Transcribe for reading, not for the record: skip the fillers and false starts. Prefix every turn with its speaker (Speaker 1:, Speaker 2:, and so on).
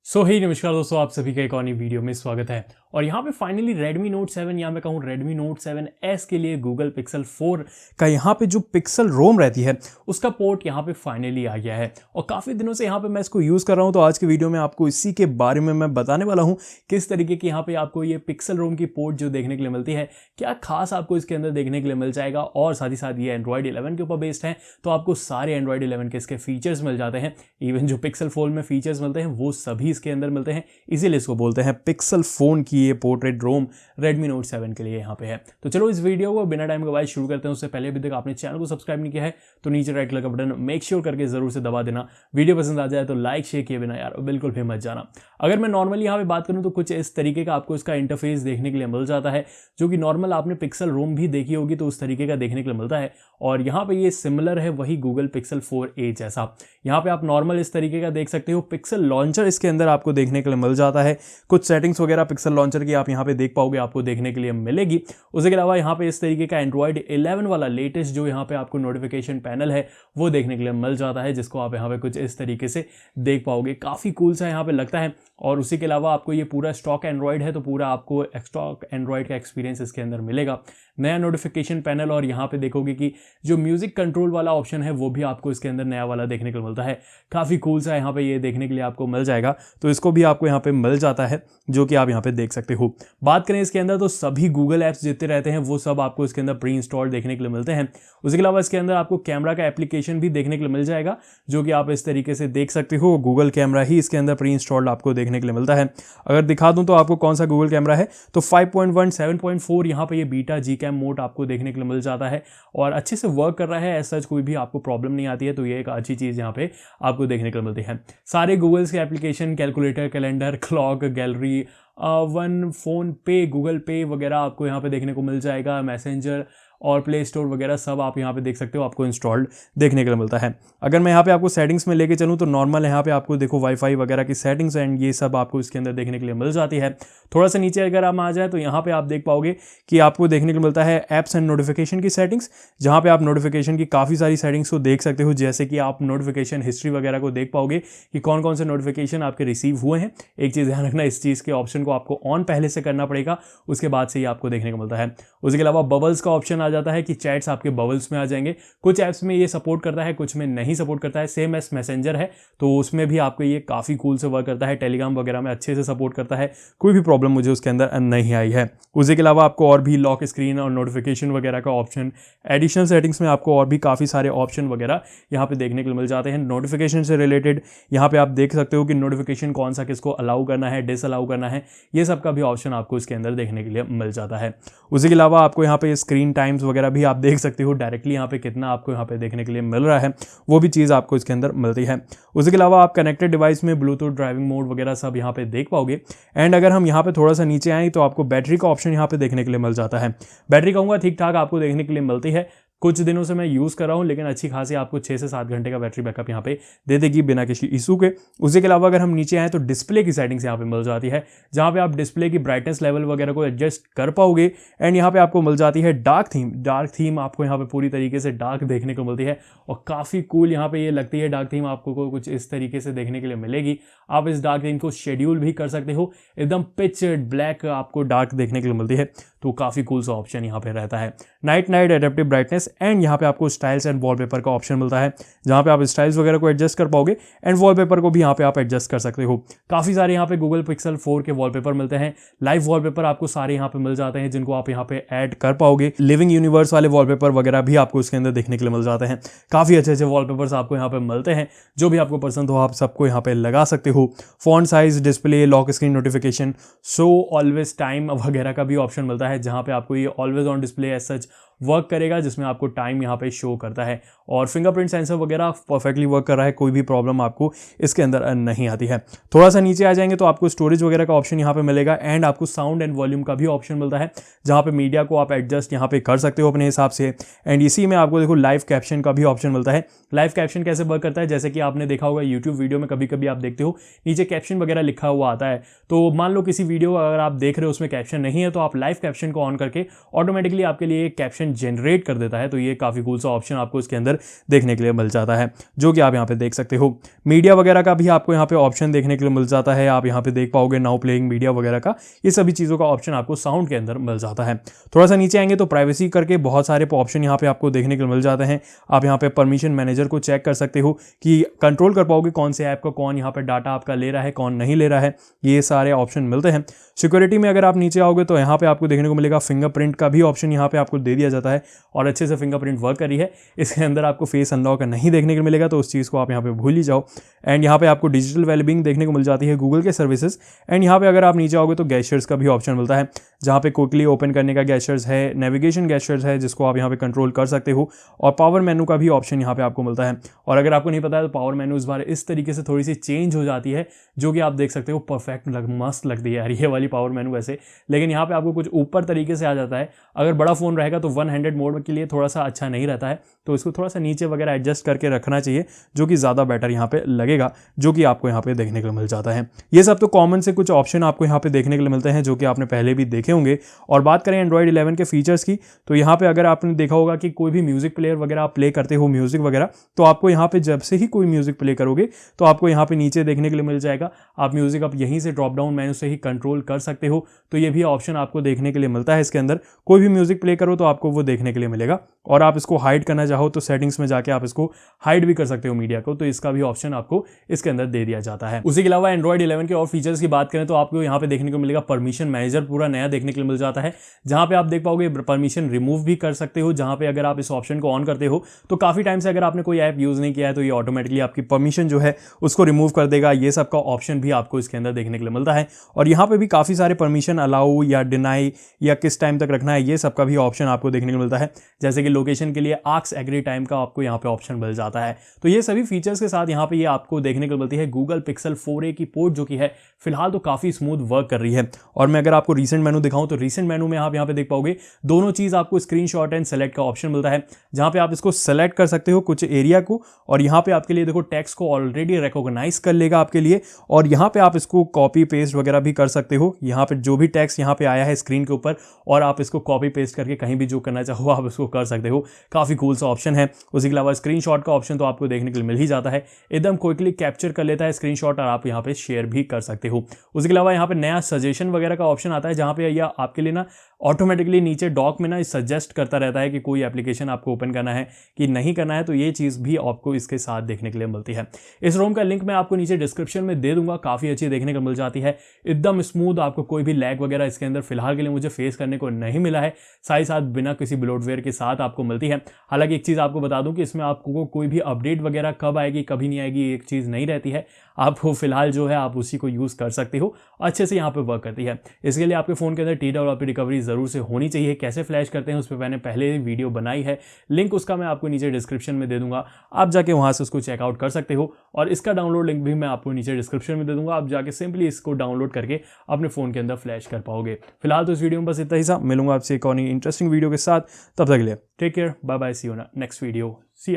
Speaker 1: नमस्कार दोस्तों, आप सभी का एक और नई वीडियो में स्वागत है। और यहाँ पे फाइनली Redmi Note 7 या मैं कहूँ Redmi Note 7S के लिए Google Pixel 4 का यहाँ पे जो पिक्सल रोम रहती है उसका पोर्ट यहाँ पे फाइनली आ गया है। और काफ़ी दिनों से यहाँ पे मैं इसको यूज़ कर रहा हूँ, तो आज की वीडियो में आपको इसी के बारे में मैं बताने वाला हूँ किस तरीके की यहाँ पे आपको ये पिक्सल रोम की पोर्ट जो देखने के लिए मिलती है, क्या खास आपको इसके अंदर देखने के लिए मिल जाएगा। और साथ ही साथ ये Android 11 के ऊपर बेस्ड है, तो आपको सारे Android 11 के इसके फीचर्स मिल जाते हैं। इवन जो पिक्सल फोन में फीचर्स मिलते हैं वो सभी इसके अंदर मिलते हैं, इसीलिए इसको बोलते हैं पिक्सल फोन की ये पोर्ट्रेट रोम Redmi Note 7 के लिए यहाँ पे है। तो चलो इस वीडियो को बिना टाइम गवाए शुरू करते हैं। उससे पहले अभी तक आपने चैनल को सब्सक्राइब नहीं किया है तो नीचे राइट कलर का बटन मेक श्योर करके जरूर से दबा देना। वीडियो पसंद आ जाए तो लाइक शेयर किए बिना यार बिल्कुल भी मत जाना। अगर मैं नॉर्मली यहाँ पे बात करूँ तो कुछ इस तरीके का आपको इसका इंटरफेस देखने के लिए मिल जाता है, जो कि नॉर्मल आपने पिक्सल रोम भी देखी होगी तो उस तरीके का देखने के लिए मिलता है। और यहाँ पे ये सिमिलर है वही Google Pixel 4a जैसा। यहाँ पे आप नॉर्मल इस तरीके का देख सकते हो। पिक्सल लॉन्चर इसके अंदर आपको देखने के लिए मिल जाता है। कुछ सेटिंग्स वगैरह पिक्सल लॉन्चर की आप यहाँ पे देख पाओगे, आपको देखने के लिए मिलेगी। उसके अलावा यहाँ पे इस तरीके का Android 11 वाला लेटेस्ट जो यहाँ पे आपको नोटिफिकेशन पैनल है वो देखने के लिए मिल जाता है, जिसको आप यहाँ पे कुछ इस तरीके से देख पाओगे। काफ़ी कूल सा यहाँ पे लगता है। और उसी के अलावा आपको ये पूरा स्टॉक एंड्रॉयड है, तो पूरा आपको स्टॉक एंड्रॉयड का एक्सपीरियंस इसके अंदर मिलेगा। नया नोटिफिकेशन पैनल, और यहाँ पे देखोगे कि जो म्यूजिक कंट्रोल वाला ऑप्शन है वो भी आपको इसके अंदर नया वाला देखने को मिलता है। काफ़ी कूल सा यहाँ पे ये देखने के लिए आपको मिल जाएगा, तो इसको भी आपको यहाँ पे मिल जाता है, जो कि आप यहाँ पे देख सकते हो। बात करें इसके अंदर तो सभी गूगल ऐप्स जितने रहते हैं वो सब आपको इसके अंदर प्री इंस्टॉल देखने के लिए मिलते हैं। उसके अलावा इसके अंदर आपको कैमरा का एप्लीकेशन भी देखने के लिए मिल जाएगा, जो कि आप इस तरीके से देख सकते हो। गूगल कैमरा ही इसके अंदर प्री इंस्टॉल्ड आपको देखने के लिए मिलता है। अगर दिखा दूं तो आपको कौन सा गूगल कैमरा है, तो 5.1 7.4 यहाँ पे ये बीटा जी कैम मोड आपको देखने के लिए मिल जाता है और अच्छे से वर्क कर रहा है। एज सच कोई भी आपको प्रॉब्लम नहीं आती है, तो ये एक अच्छी चीज़ यहाँ पे आपको देखने को मिलती है। सारे गूगल्स के application, calculator, calendar, clock, gallery, one, phone पे, गूगल पे वगैरह आपको यहाँ पे देखने को मिल जाएगा। मैसेंजर और प्ले स्टोर वगैरह सब आप यहाँ पे देख सकते हो, आपको इंस्टॉल्ड देखने के लिए मिलता है। अगर मैं यहाँ पे आपको सेटिंग्स में लेके चलूँ तो नॉर्मल यहाँ पे आपको देखो वाईफाई वगैरह की सेटिंग्स एंड ये सब आपको इसके अंदर देखने के लिए मिल जाती है। थोड़ा सा नीचे अगर आप आ जाए तो यहाँ पे आप देख पाओगे कि आपको देखने को मिलता है ऐप्स एंड नोटिफिकेशन की सेटिंग्स, जहाँ पे आप नोटिफिकेशन की काफ़ी सारी सेटिंग्स को देख सकते हो। जैसे कि आप नोटिफिकेशन हिस्ट्री वगैरह को देख पाओगे कि कौन कौन से नोटिफिकेशन आपके रिसीव हुए हैं। एक चीज़ ध्यान रखना, इस चीज़ के ऑप्शन को आपको ऑन पहले से करना पड़ेगा, उसके बाद से ही आपको देखने को मिलता है। उसके अलावा बबल्स का ऑप्शन आ जाता है कि चैट्स आपके बबल्स में आ जाएंगे। कुछ ऐप्स में ये सपोर्ट करता है, कुछ में नहीं सपोर्ट करता है। सेम एस मैसेंजर है तो उसमें भी आपको ये काफ़ी कूल से वर्क करता है। टेलीग्राम वगैरह में अच्छे से सपोर्ट करता है, कोई भी प्रॉब्लम मुझे उसके अंदर नहीं आई है। उसके अलावा आपको और भी लॉक स्क्रीन और नोटिफिकेशन वगैरह का ऑप्शन, एडिशनल सेटिंग्स में आपको और भी काफ़ी सारे ऑप्शन वगैरह यहाँ पे देखने को मिल जाते हैं। नोटिफिकेशन से रिलेटेड यहाँ पे आप देख सकते हो कि नोटिफिकेशन कौन सा किसको अलाउ करना है, डिस अलाउ करना है, ये सब का भी ऑप्शन आपको इसके अंदर देखने के लिए मिल जाता है। उसके अलावा आपको यहाँ पे स्क्रीन टाइम्स वगैरह भी आप देख सकते हो डायरेक्टली यहाँ पे कितना आपको यहाँ पे देखने के लिए मिल रहा है, वो भी चीज़ आपको इसके अंदर मिलती है। उसके अलावा आप कनेक्टेड डिवाइस में ब्लूटूथ, ड्राइविंग मोड वगैरह सब यहाँ पे देख पाओगे। एंड अगर हम यहाँ पे थोड़ा सा नीचे आएँ तो आपको बैटरी का ऑप्शन यहाँ पे देखने के लिए मिल जाता है। बैटरी कहूँगा ठीक ठाक आपको देखने के लिए मिलती है। कुछ दिनों से मैं यूज़ कर रहा हूँ, लेकिन अच्छी खासी आपको 6 से 7 घंटे का बैटरी बैकअप यहाँ पे दे देगी बिना किसी इशू के। उसी के अलावा अगर हम नीचे आए तो डिस्प्ले की सेटिंग्स यहाँ पे मिल जाती है, जहाँ पे आप डिस्प्ले की ब्राइटनेस लेवल वगैरह को एडजस्ट कर पाओगे। एंड यहाँ पे आपको मिल जाती है डार्क थीम। डार्क थीम आपको यहाँ पे पूरी तरीके से डार्क देखने को मिलती है और काफ़ी कूल यहाँ पे ये लगती है। डार्क थीम आपको कुछ इस तरीके से देखने के लिए मिलेगी। आप इस डार्क थीम को शेड्यूल भी कर सकते हो, एकदम पिच ब्लैक आपको डार्क देखने के लिए मिलती है, तो काफ़ी कूल सा ऑप्शन यहाँ पे रहता है। नाइट एडेप्टिव ब्राइटनेस एंड यहाँ पे आपको स्टाइल्स एंड वॉलपेपर का ऑप्शन मिलता है, जहाँ पे आप स्टाइल्स वगैरह को एडजस्ट कर पाओगे एंड वॉलपेपर को भी यहाँ पे आप एडजस्ट कर सकते हो। काफ़ी सारे यहाँ पे गूगल पिक्सल 4 के वॉलपेपर मिलते हैं। लाइव वॉलपेपर आपको सारे यहाँ पे मिल जाते हैं, जिनको आप यहाँ पे ऐड कर पाओगे। लिविंग यूनिवर्स वाले वॉलपेपर वगैरह भी आपको इसके अंदर देखने के लिए मिल जाते हैं। काफ़ी अच्छे अच्छे वॉलपेपर्स आपको यहाँ पे मिलते हैं, जो भी आपको पसंद हो आप सबको यहाँ पे लगा सकते हो। Font size, display, lock screen notification, show always time वगैरह का भी ऑप्शन मिलता है, जहाँ पे आपको ये always on display as such work करेगा, जिसमें आपको टाइम यहाँ पे शो करता है। और फिंगरप्रिंट सेंसर वगैरह परफेक्टली वर्क कर रहा है, कोई भी प्रॉब्लम आपको इसके अंदर नहीं आती है। थोड़ा सा नीचे आ जाएंगे तो आपको स्टोरेज वगैरह का ऑप्शन यहाँ पे मिलेगा एंड आपको साउंड एंड वॉल्यूम का भी ऑप्शन मिलता है, जहाँ पे मीडिया को आप एडजस्ट यहाँ पे कर सकते हो अपने हिसाब से। एंड इसी में आपको देखो लाइव कैप्शन का भी ऑप्शन मिलता है। लाइव कैप्शन कैसे वर्क करता है, जैसे कि आपने देखा होगा यूट्यूब वीडियो में कभी कभी आप देखते हो नीचे कैप्शन वगैरह लिखा हुआ आता है। तो मान लो किसी वीडियो अगर आप देख रहे हो उसमें कैप्शन नहीं है, तो आप लाइव कैप्शन को ऑन करके ऑटोमेटिकली आपके लिए कैप्शन ऑप्शन जनरेट कर देता है, तो ये काफ़ी कूल सा ऑप्शन आपको इसके अंदर देखने के लिए मिल जाता है, जो कि आप यहाँ पे देख सकते हो। मीडिया वगैरह का भी आपको यहाँ पे ऑप्शन देखने के लिए मिल जाता है, आप यहाँ पे देख पाओगे नाउ प्लेइंग मीडिया वगैरह का, ये सभी चीज़ों का ऑप्शन आपको साउंड के अंदर मिल जाता है। थोड़ा सा नीचे आएंगे तो प्राइवेसी करके बहुत सारे ऑप्शन यहाँ पे आपको देखने के लिए मिल जाते हैं। आप यहाँ पे परमिशन मैनेजर को चेक कर सकते हो कि कंट्रोल कर पाओगे कौन से ऐप का कौन यहाँ पे डाटा आपका ले रहा है, कौन नहीं ले रहा है, ये सारे ऑप्शन मिलते हैं। सिक्योरिटी में अगर आप नीचे आओगे तो यहाँ पे आपको देखने को मिलेगा फिंगरप्रिंट का भी ऑप्शन यहाँ पे आपको दे दिया जाता है, और अच्छे से फिंगरप्रिंट वर्क करी है। इसके अंदर आपको फेस अनलॉक नहीं देखने को मिलेगा, तो उस चीज़ को आप यहाँ पे भूल ही जाओ। एंड यहाँ पे आपको डिजिटल वेलबींग देखने को मिल जाती है गूगल के सर्विसेज। एंड यहाँ पे अगर आप नीचे आओगे तो गैस्चर्स का भी ऑप्शन मिलता है, जहाँ पे क्विकली ओपन करने का गैस्चर्स है, नेविगेशन गैस्चर्स है जिसको आप यहाँ पे कंट्रोल कर सकते हो, और पावर मेनू का भी ऑप्शन यहाँ पे आपको मिलता है। और अगर आपको नहीं पता है तो पावर मेनू इस बार इस तरीके से थोड़ी सी चेंज हो जाती है, जो कि आप देख सकते हो परफेक्ट मस्त लगती है यार ये वाली पावर मेनू वैसे, लेकिन यहाँ पे आपको कुछ ऊपर तरीके से आ जाता है। अगर बड़ा फोन रहेगा तो 100 मोड के लिए थोड़ा सा अच्छा नहीं रहता है, तो इसको थोड़ा सा नीचे वगैरह एडजस्ट करके रखना चाहिए, जो कि ज़्यादा बेटर यहाँ पे लगेगा, जो कि आपको यहाँ पे देखने को मिल जाता है। ये सब तो कॉमन से कुछ ऑप्शन आपको यहाँ पे देखने के लिए मिलते हैं, जो कि आपने पहले भी देखे होंगे। और बात करें एंड्रॉइड 11 के फीचर्स की, तो यहाँ पे अगर आपने देखा होगा कि कोई भी म्यूजिक प्लेयर वगैरह आप प्ले करते हो म्यूजिक वगैरह, तो आपको यहाँ पे जब से ही कोई म्यूजिक प्ले करोगे तो आपको यहाँ पे नीचे देखने के लिए मिल जाएगा। आप म्यूजिक आप यहीं से ड्रॉप डाउन मेनू से ही कंट्रोल कर सकते हो, तो ये भी ऑप्शन आपको देखने के लिए मिलता है। इसके अंदर कोई भी म्यूजिक प्ले करो तो आपको वो देखने के लिए मिलेगा, और आप इसको हाइड करना चाहो तो सेटिंग्स में जाके आप इसको हाइड भी कर सकते हो मीडिया को, तो इसका भी ऑप्शन आपको इसके अंदर दे दिया जाता है। उसी के अलावा एंड्रॉइड 11 के और फीचर्स की बात करें तो आपको यहाँ पे देखने को मिलेगा परमिशन मैनेजर पूरा नया देखने के लिए मिल जाता है, जहां पे आप देख पाओगे परमिशन रिमूव भी कर सकते हो, जहां पे अगर आप इस ऑप्शन को ऑन करते हो तो काफी टाइम से अगर आपने कोई ऐप यूज नहीं किया है तो ये ऑटोमेटिकली आपकी परमिशन जो है उसको रिमूव कर देगा। ये सब का ऑप्शन भी आपको इसके अंदर देखने के लिए मिलता है, और यहाँ पे भी काफी सारे परमिशन अलाउ या डिनाई या किस टाइम तक रखना है ये सब का भी ऑप्शन आपको देखने को मिलता है। जैसे कि लोकेशन के लिए आस्क एग्री टाइम का आपको यहाँ पे ऑप्शन मिल जाता है। तो ये सभी फीचर्स के साथ यहाँ पे ये आपको देखने को मिलती है गूगल पिक्सल 4a की पोर्ट, जो कि है फिलहाल तो काफी स्मूथ वर्क कर रही है। और मैं अगर आपको रीसेंट मेनू दिखाऊं तो रीसेंट मेनू में आप यहाँ पे देख पाओगे दोनों चीज आपको स्क्रीनशॉट एंड सेलेक्ट का ऑप्शन मिलता है, जहां पे आप इसको सेलेक्ट कर सकते हो कुछ एरिया को, और यहाँ पे आपके लिए देखो टेक्स्ट को ऑलरेडी रिकॉग्नाइज कर लेगा आपके लिए, और यहाँ पे आप इसको कॉपी पेस्ट वगैरह भी कर सकते हो। यहाँ पे जो भी टेक्स्ट यहाँ पे आया है स्क्रीन के ऊपर, और आप इसको कॉपी पेस्ट करके कहीं भी जो करना चाहो आप इसको कर सकते हो। काफी कूल सा ऑप्शन है। उसी के अलावा स्क्रीनशॉट का ऑप्शन तो आपको देखने के लिए मिल ही जाता है, एकदम क्विकली कैप्चर कर लेता है स्क्रीनशॉट, और आप यहाँ पे शेयर भी कर सकते हो। उसके अलावा यहाँ पे नया सजेशन वगैरह का ऑप्शन आता है, जहाँ पे यह आपके लिए ना ऑटोमेटिकली नीचे डॉक में ना सजेस्ट करता रहता है कि कोई एप्लीकेशन आपको ओपन करना है कि नहीं करना है, तो ये चीज़ भी आपको इसके साथ देखने के लिए मिलती है। इस रोम का लिंक मैं आपको नीचे डिस्क्रिप्शन में दे दूंगा, काफ़ी अच्छी देखने को मिल जाती है, एकदम स्मूथ, आपको कोई भी लैग वगैरह इसके अंदर फिलहाल के लिए मुझे फेस करने को नहीं मिला है, साथ बिना किसी ब्लोटवेयर के साथ आपको मिलती है। हालांकि एक चीज़ आपको बता दूं कि इसमें आपको कोई भी अपडेट वगैरह कब आएगी कभी नहीं आएगी एक चीज़ नहीं रहती है, आपको फिलहाल जो है आप उसी को यूज़ कर सकते हो, अच्छे से यहाँ पे वर्क करती है। इसके लिए आपके फ़ोन के अंदर TWRP रिकवरी ज़रूर से होनी चाहिए। कैसे फ्लैश करते हैं उस पर मैंने पहले वीडियो बनाई है, लिंक उसका मैं आपको नीचे डिस्क्रिप्शन में दे दूंगा, आप जाके वहाँ से उसको चेकआउट कर सकते हो, और इसका डाउनलोड लिंक भी मैं आपको नीचे डिस्क्रिप्शन में दे दूंगा, आप जाके सिंपली इसको डाउनलोड करके अपने फ़ोन के अंदर फ्लैश कर पाओगे। फिलहाल तो इस वीडियो में बस इतना ही सा, मिलूंगा आपसे एक और इंटरेस्टिंग वीडियो के साथ, तब तक के लिए take care, bye bye, see you next video, C